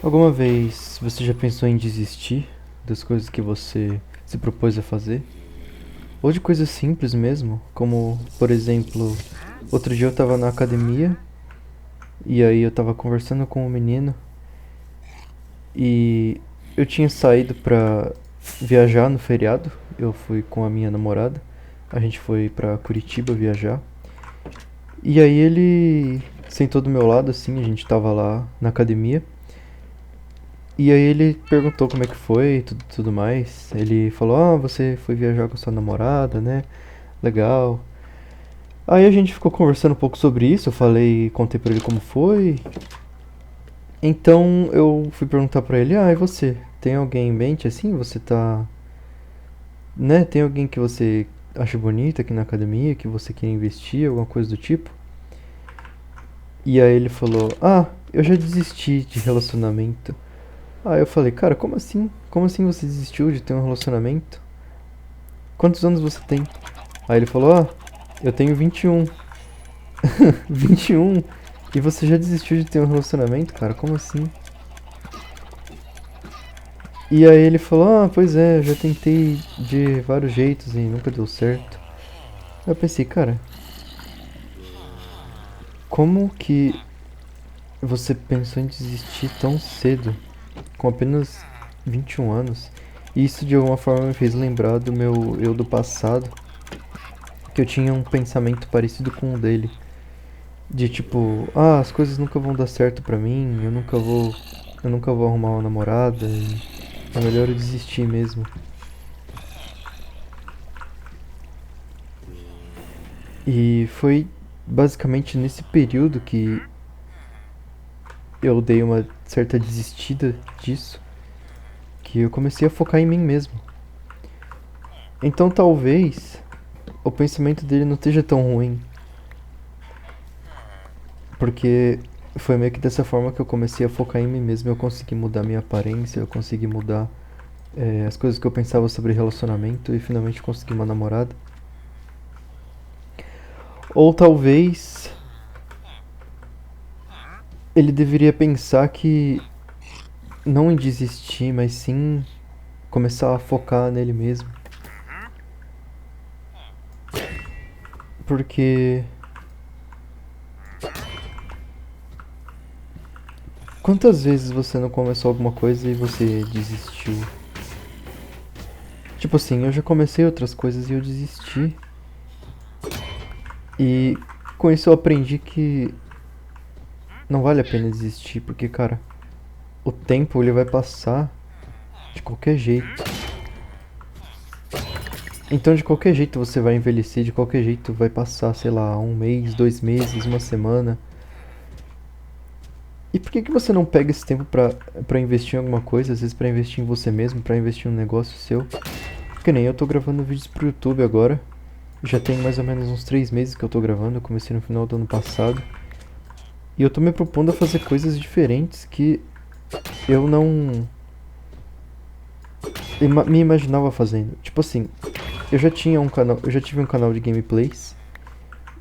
Alguma vez você já pensou em desistir das coisas que você se propôs a fazer? Ou de coisas simples mesmo, como, por exemplo, outro dia eu tava na academia e aí eu tava conversando com um menino e eu tinha saído pra viajar no feriado. Eu fui com a minha namorada, a gente foi pra Curitiba viajar. E aí ele sentou do meu lado assim, a gente tava lá na academia. E aí ele perguntou como é que foi e tudo mais. Ele falou, ah, você foi viajar com sua namorada, né? Legal. Aí a gente ficou conversando um pouco sobre isso, eu falei, contei pra ele como foi. Então eu fui perguntar pra ele, ah, e você? Tem alguém em mente assim? Você tá. Né? Tem alguém que você acha bonita aqui na academia, que você quer investir, alguma coisa do tipo? E aí ele falou, ah, eu já desisti de relacionamento. Aí eu falei, cara, como assim? Como assim você desistiu de ter um relacionamento? Quantos anos você tem? Aí ele falou, ah, eu tenho 21. 21? E você já desistiu de ter um relacionamento, cara? Como assim? E aí ele falou, ah, pois é, eu já tentei de vários jeitos e nunca deu certo. Aí eu pensei, cara, como que você pensou em desistir tão cedo, com apenas 21 anos? E isso de alguma forma me fez lembrar do meu eu do passado, que eu tinha um pensamento parecido com o dele. De tipo, ah, as coisas nunca vão dar certo pra mim, eu nunca vou arrumar uma namorada e é melhor eu desistir mesmo. E foi basicamente nesse período que eu dei uma certa desistida disso, que eu comecei a focar em mim mesmo. Então talvez o pensamento dele não esteja tão ruim, porque foi meio que dessa forma que eu comecei a focar em mim mesmo, eu consegui mudar minha aparência, eu consegui mudar as coisas que eu pensava sobre relacionamento e finalmente consegui uma namorada. Ou talvez ele deveria pensar que não em desistir, mas sim começar a focar nele mesmo. Porque quantas vezes você não começou alguma coisa e você desistiu? Tipo assim, eu já comecei outras coisas e eu desisti. E com isso eu aprendi que não vale a pena desistir, porque cara, o tempo ele vai passar de qualquer jeito. Então de qualquer jeito você vai envelhecer, de qualquer jeito vai passar, sei lá, um mês, 2 meses, uma semana. E por que que você não pega esse tempo pra investir em alguma coisa, às vezes pra investir em você mesmo, pra investir em um negócio seu? Que nem eu tô gravando vídeos pro YouTube agora. Já tem mais ou menos uns 3 meses que eu tô gravando, eu comecei no final do ano passado. E eu tô me propondo a fazer coisas diferentes que eu não me imaginava fazendo. Tipo assim, eu já tinha um canal, eu já tive um canal de gameplays.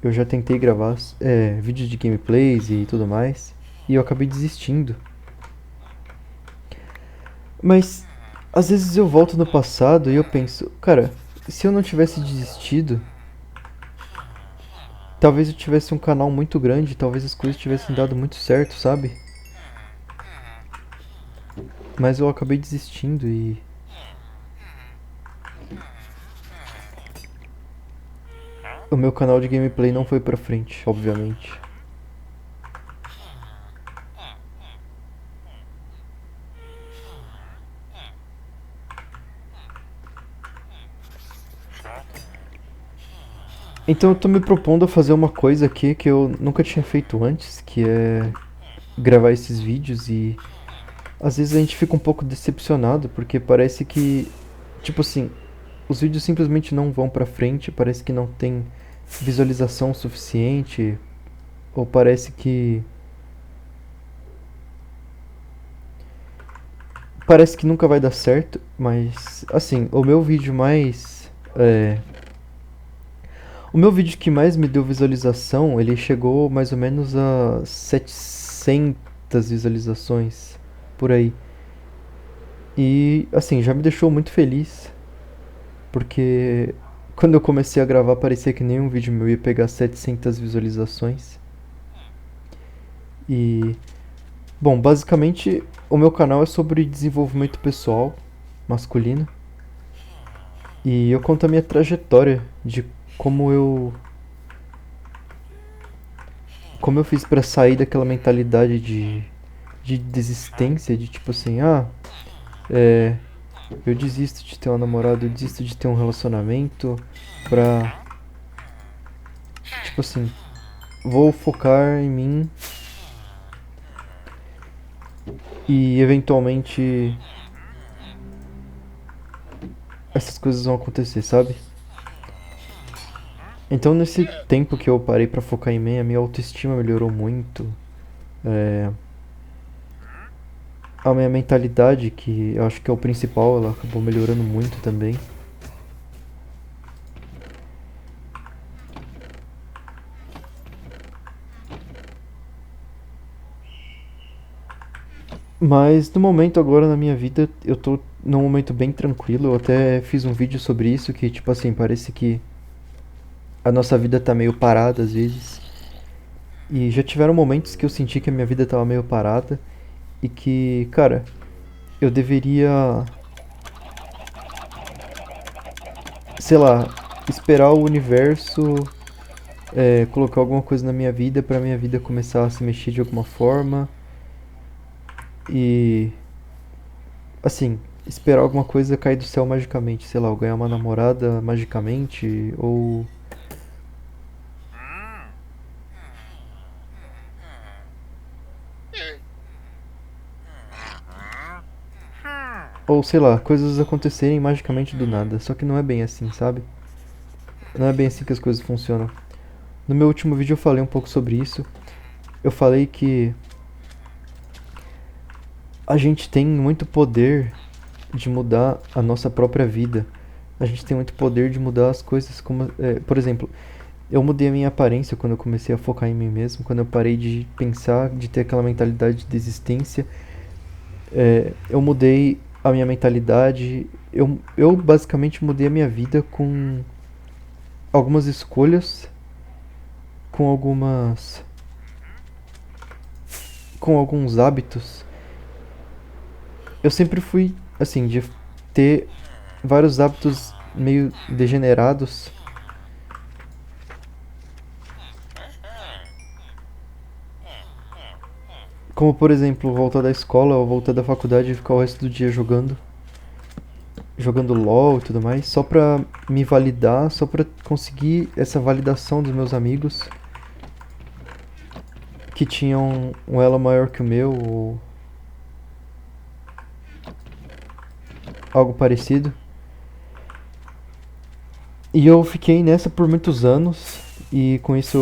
Eu já tentei gravar vídeos de gameplays e tudo mais. E eu acabei desistindo. Mas às vezes eu volto no passado e eu penso, cara, se eu não tivesse desistido, talvez eu tivesse um canal muito grande, talvez as coisas tivessem dado muito certo, sabe? Mas eu acabei desistindo e o meu canal de gameplay não foi pra frente, obviamente. Então eu tô me propondo a fazer uma coisa aqui que eu nunca tinha feito antes, que é gravar esses vídeos e às vezes a gente fica um pouco decepcionado porque parece que, tipo assim, os vídeos simplesmente não vão pra frente, parece que não tem visualização suficiente, ou parece que nunca vai dar certo, mas assim, o meu vídeo que mais me deu visualização, ele chegou mais ou menos a 700 visualizações. por aí. E assim, já me deixou muito feliz, porque quando eu comecei a gravar parecia que nenhum vídeo meu ia pegar 700 visualizações. E, bom, basicamente o meu canal é sobre desenvolvimento pessoal masculino. E eu conto a minha trajetória de como eu como eu fiz pra sair daquela mentalidade de desistência, de tipo assim, é, eu desisto de ter uma namorada, eu desisto de ter um relacionamento pra, tipo assim, vou focar em mim e eventualmente essas coisas vão acontecer, sabe? Então nesse tempo que eu parei pra focar em mim, a minha autoestima melhorou muito. É, a minha mentalidade, que eu acho que é o principal, ela acabou melhorando muito também. Mas no momento agora na minha vida, eu tô num momento bem tranquilo. Eu até fiz um vídeo sobre isso que, tipo assim, parece que a nossa vida tá meio parada às vezes. E já tiveram momentos que eu senti que a minha vida tava meio parada e que, cara, eu deveria, sei lá, esperar o universo colocar alguma coisa na minha vida pra minha vida começar a se mexer de alguma forma e, assim, esperar alguma coisa cair do céu magicamente, sei lá, eu ganhar uma namorada magicamente ou sei lá, coisas acontecerem magicamente do nada. Só que não é bem assim, sabe? Não é bem assim que as coisas funcionam. No meu último vídeo eu falei um pouco sobre isso. Eu falei que a gente tem muito poder de mudar a nossa própria vida. A gente tem muito poder de mudar as coisas como, por exemplo, eu mudei a minha aparência quando eu comecei a focar em mim mesmo, quando eu parei de pensar, de ter aquela mentalidade de desistência. Eu mudei a minha mentalidade. Eu basicamente mudei a minha vida com algumas escolhas, com algumas com alguns hábitos. Eu sempre fui assim de ter vários hábitos meio degenerados, como por exemplo, voltar da escola ou voltar da faculdade e ficar o resto do dia jogando LOL e tudo mais, só pra me validar, só pra conseguir essa validação dos meus amigos que tinham um elo maior que o meu ou algo parecido. E eu fiquei nessa por muitos anos e com isso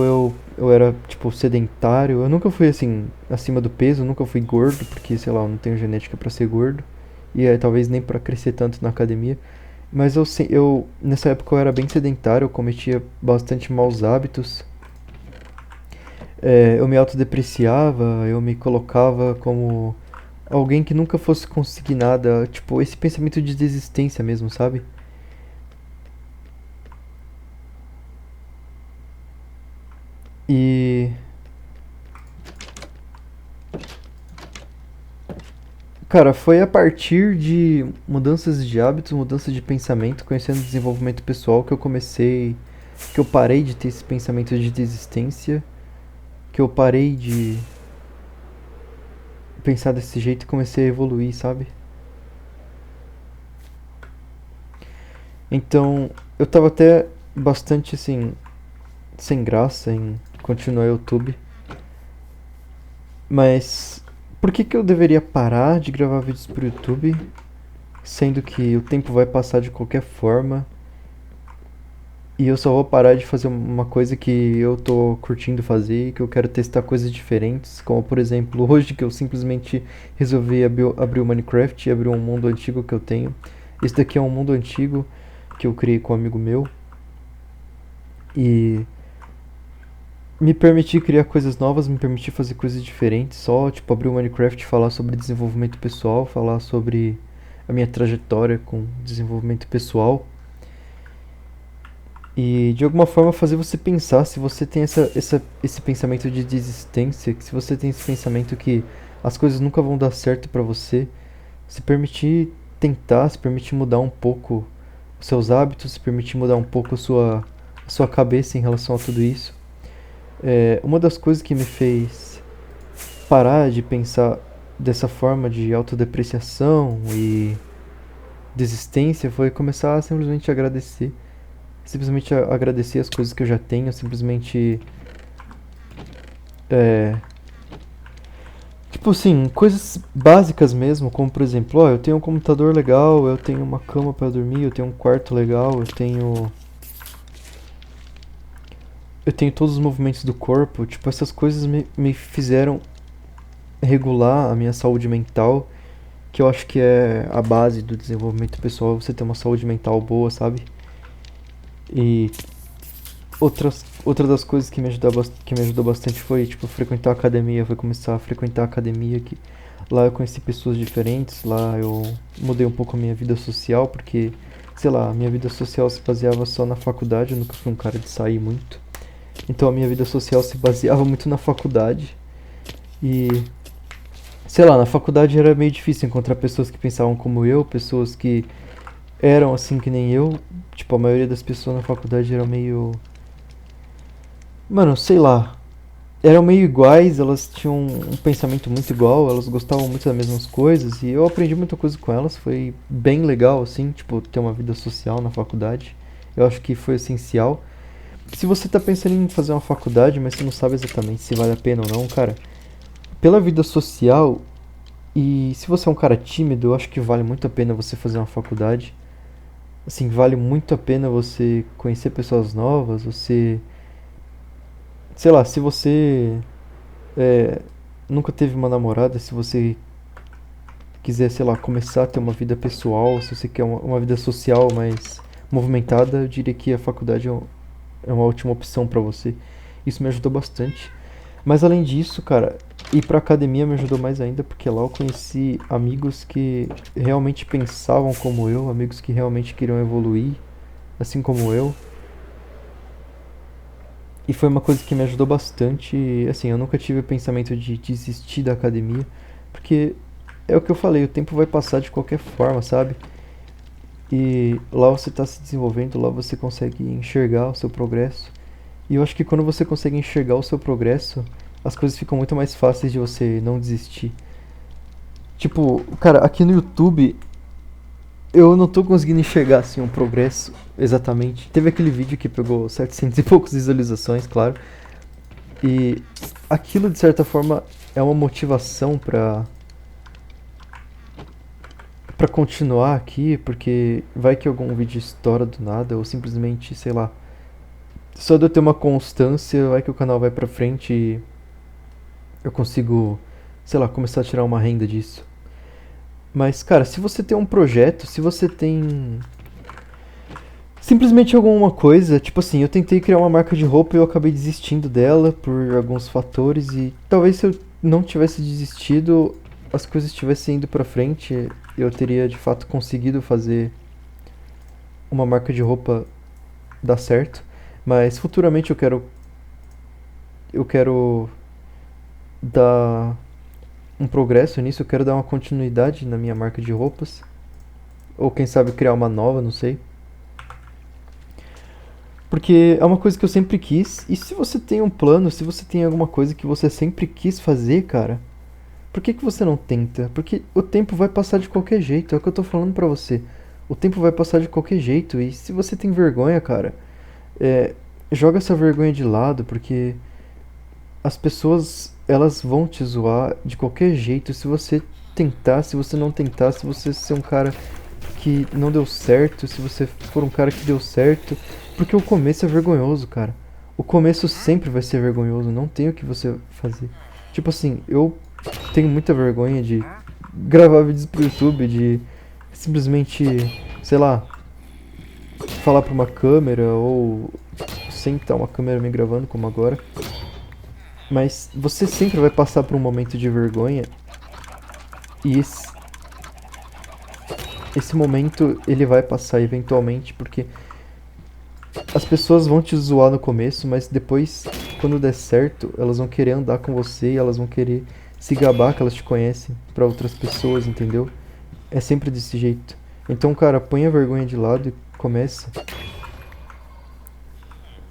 eu era tipo sedentário. Eu nunca fui assim acima do peso, nunca fui gordo, porque sei lá, eu não tenho genética pra ser gordo e talvez nem pra crescer tanto na academia. Mas eu nessa época eu era bem sedentário, eu cometia bastante maus hábitos. Eu me autodepreciava, eu me colocava como alguém que nunca fosse conseguir nada, tipo esse pensamento de desistência mesmo, sabe? E cara, foi a partir de mudanças de hábitos, mudanças de pensamento, conhecendo desenvolvimento pessoal que eu parei de ter esse pensamento de desistência, que eu parei de pensar desse jeito e comecei a evoluir, sabe? Então, eu tava até bastante assim, sem graça em continuar YouTube, mas por que que eu deveria parar de gravar vídeos pro YouTube, sendo que o tempo vai passar de qualquer forma? E eu só vou parar de fazer uma coisa que eu tô curtindo fazer, que eu quero testar coisas diferentes, como por exemplo, hoje que eu simplesmente resolvi abrir o Minecraft e abrir um mundo antigo que eu tenho. Esse daqui é um mundo antigo que eu criei com um amigo meu. E me permitir criar coisas novas, me permitir fazer coisas diferentes, só tipo abrir o Minecraft, falar sobre desenvolvimento pessoal, falar sobre a minha trajetória com desenvolvimento pessoal e de alguma forma fazer você pensar se você tem esse pensamento de desistência, que se você tem esse pensamento que as coisas nunca vão dar certo pra você, se permitir tentar, se permitir mudar um pouco os seus hábitos, se permitir mudar um pouco a sua cabeça em relação a tudo isso. Uma das coisas que me fez parar de pensar dessa forma de autodepreciação e desistência foi começar a simplesmente agradecer. Simplesmente agradecer as coisas que eu já tenho, simplesmente. É, tipo assim, coisas básicas mesmo, como por exemplo, ó, eu tenho um computador legal, eu tenho uma cama pra dormir, eu tenho um quarto legal, eu tenho. Eu tenho todos os movimentos do corpo, tipo, essas coisas me fizeram regular a minha saúde mental, que eu acho que é a base do desenvolvimento pessoal, você ter uma saúde mental boa, sabe? E outra das coisas que me ajudou bastante foi, tipo, frequentar a academia, foi começar a frequentar a academia, que lá eu conheci pessoas diferentes, lá eu mudei um pouco a minha vida social, porque, sei lá, a minha vida social se baseava só na faculdade, eu nunca fui um cara de sair muito. Então a minha vida social se baseava muito na faculdade e sei lá, na faculdade era meio difícil encontrar pessoas que pensavam como eu, pessoas que eram assim que nem eu. Tipo, a maioria das pessoas na faculdade eram meio. Mano, sei lá. Eram meio iguais, elas tinham um pensamento muito igual, elas gostavam muito das mesmas coisas e eu aprendi muita coisa com elas. Foi bem legal, assim, tipo, ter uma vida social na faculdade. Eu acho que foi essencial. Se você tá pensando em fazer uma faculdade, mas você não sabe exatamente se vale a pena ou não, cara, pela vida social e se você é um cara tímido, eu acho que vale muito a pena você fazer uma faculdade. Assim, vale muito a pena você conhecer pessoas novas, você. Sei lá, se você é, nunca teve uma namorada, se você quiser, sei lá, começar a ter uma vida pessoal, se você quer uma vida social mais movimentada, eu diria que a faculdade é uma ótima opção pra você. Isso me ajudou bastante. Mas além disso, cara, ir pra academia me ajudou mais ainda, porque lá eu conheci amigos que realmente pensavam como eu, amigos que realmente queriam evoluir, assim como eu. E foi uma coisa que me ajudou bastante. E, assim, eu nunca tive o pensamento de desistir da academia, porque é o que eu falei, o tempo vai passar de qualquer forma, sabe? E lá você está se desenvolvendo, lá você consegue enxergar o seu progresso. E eu acho que quando você consegue enxergar o seu progresso, as coisas ficam muito mais fáceis de você não desistir. Tipo, cara, aqui no YouTube eu não tô conseguindo enxergar assim um progresso exatamente. Teve aquele vídeo que pegou 700 e poucas visualizações, claro. E aquilo de certa forma é uma motivação pra continuar aqui, porque vai que algum vídeo estoura do nada ou simplesmente, sei lá, só de eu ter uma constância, vai que o canal vai pra frente e eu consigo, sei lá, começar a tirar uma renda disso. Mas, cara, se você tem um projeto, se você tem simplesmente alguma coisa, tipo assim, eu tentei criar uma marca de roupa e eu acabei desistindo dela por alguns fatores e talvez se eu não tivesse desistido, as coisas estivessem indo pra frente, eu teria de fato conseguido fazer uma marca de roupa dar certo. Mas futuramente eu quero dar um progresso nisso, eu quero dar uma continuidade na minha marca de roupas. Ou quem sabe criar uma nova, não sei. Porque é uma coisa que eu sempre quis. E se você tem um plano, se você tem alguma coisa que você sempre quis fazer, cara, por que que você não tenta? Porque o tempo vai passar de qualquer jeito, é o que eu tô falando pra você. O tempo vai passar de qualquer jeito. E se você tem vergonha, cara, é, joga essa vergonha de lado, porque as pessoas elas vão te zoar de qualquer jeito se você tentar, se você não tentar, se você ser um cara que não deu certo, se você for um cara que deu certo, porque o começo é vergonhoso, cara. O começo sempre vai ser vergonhoso, não tem o que você fazer. Tipo assim, eu tenho muita vergonha de gravar vídeos pro YouTube, de simplesmente, sei lá, falar pra uma câmera ou sem estar uma câmera me gravando como agora. Mas você sempre vai passar por um momento de vergonha e esse momento ele vai passar eventualmente, porque as pessoas vão te zoar no começo, mas depois, quando der certo, elas vão querer andar com você e elas vão querer se gabar que elas te conhecem pra outras pessoas, entendeu? É sempre desse jeito. Então, cara, põe a vergonha de lado e começa.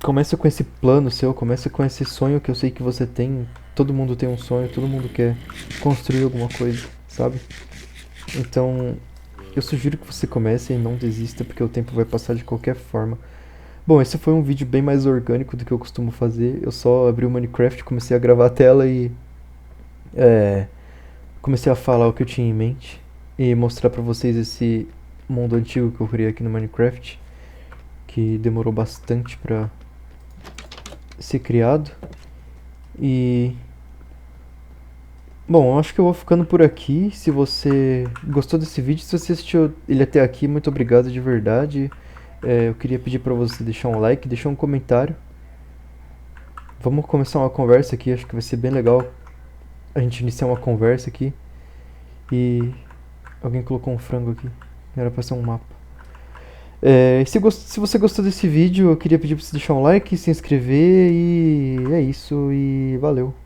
Começa com esse plano seu, começa com esse sonho que eu sei que você tem. Todo mundo tem um sonho, todo mundo quer construir alguma coisa, sabe? Então, eu sugiro que você comece e não desista, porque o tempo vai passar de qualquer forma. Bom, esse foi um vídeo bem mais orgânico do que eu costumo fazer. Eu só abri o Minecraft, comecei a gravar a tela e é, comecei a falar o que eu tinha em mente e mostrar pra vocês esse mundo antigo que eu criei aqui no Minecraft, que demorou bastante pra ser criado. E bom, eu acho que eu vou ficando por aqui. Se você gostou desse vídeo, se você assistiu ele até aqui, muito obrigado de verdade. Eu queria pedir pra você deixar um like, deixar um comentário. Vamos começar uma conversa aqui, acho que vai ser bem legal a gente iniciar uma conversa aqui. E alguém colocou um frango aqui, era pra ser um mapa. Se você gostou desse vídeo, eu queria pedir pra você deixar um like, se inscrever e é isso, e valeu.